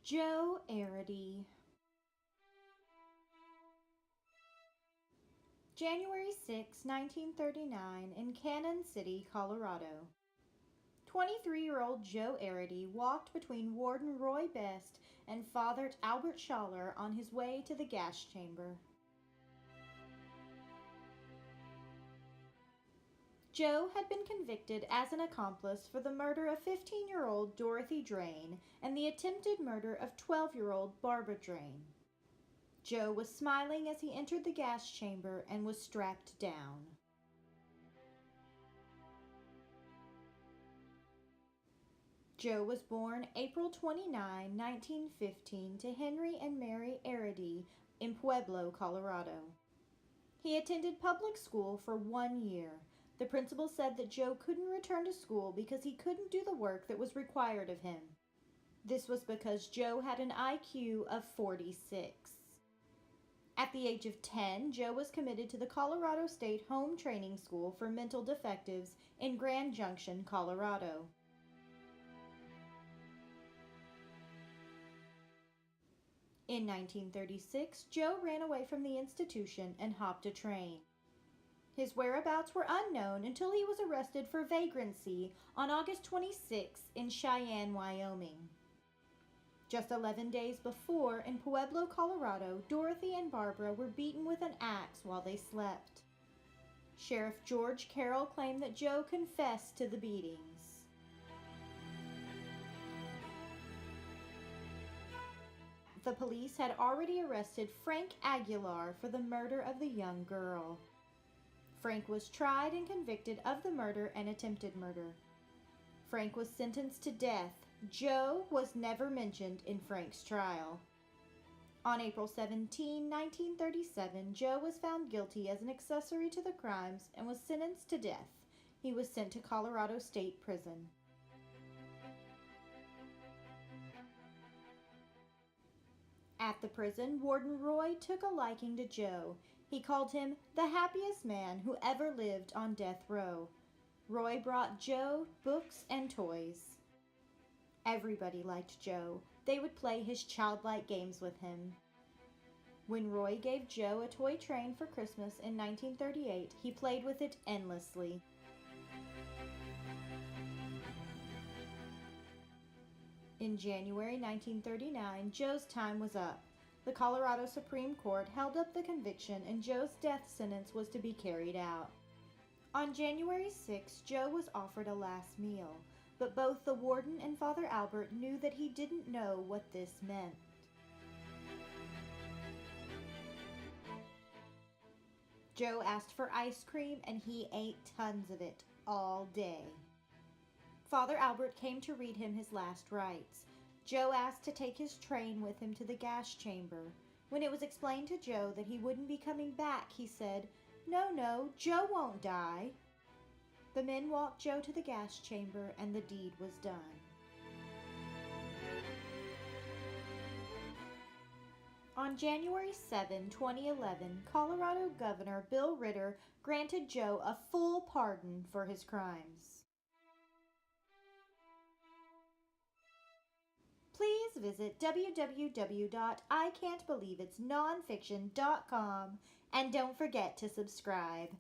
Joe Arridy. January 6, 1939, in Cannon City, Colorado. 23-year-old Joe Arridy walked between Warden Roy Best and Father Albert Schaller on his way to the gas chamber. Joe had been convicted as an accomplice for the murder of 15-year-old Dorothy Drain and the attempted murder of 12-year-old Barbara Drain. Joe was smiling as he entered the gas chamber and was strapped down. Joe was born April 29, 1915 to Henry and Mary Arridy in Pueblo, Colorado. He attended public school for 1 year. The principal said that Joe couldn't return to school because he couldn't do the work that was required of him. This was because Joe had an IQ of 46. At the age of 10, Joe was committed to the Colorado State Home Training School for Mental Defectives in Grand Junction, Colorado. In 1936, Joe ran away from the institution and hopped a train. His whereabouts were unknown until he was arrested for vagrancy on August 26 in Cheyenne, Wyoming. Just 11 days before, in Pueblo, Colorado, Dorothy and Barbara were beaten with an axe while they slept. Sheriff George Carroll claimed that Joe confessed to the beatings. The police had already arrested Frank Aguilar for the murder of the young girl. Frank was tried and convicted of the murder and attempted murder. Frank was sentenced to death. Joe was never mentioned in Frank's trial. On April 17, 1937, Joe was found guilty as an accessory to the crimes and was sentenced to death. He was sent to Colorado State Prison. At the prison, Warden Roy took a liking to Joe. He called him the happiest man who ever lived on death row. Roy brought Joe books and toys. Everybody liked Joe. They would play his childlike games with him. When Roy gave Joe a toy train for Christmas in 1938, he played with it endlessly. In January 1939, Joe's time was up. The Colorado Supreme Court held up the conviction and Joe's death sentence was to be carried out. On January 6, Joe was offered a last meal, but both the warden and Father Albert knew that he didn't know what this meant. Joe asked for ice cream and he ate tons of it all day. Father Albert came to read him his last rites. Joe asked to take his train with him to the gas chamber. When it was explained to Joe that he wouldn't be coming back, he said, "No, Joe won't die." The men walked Joe to the gas chamber and the deed was done. On January 7, 2011, Colorado Governor Bill Ritter granted Joe a full pardon for his crimes. Please visit www.ican'tbelieveitsnonfiction.com and don't forget to subscribe.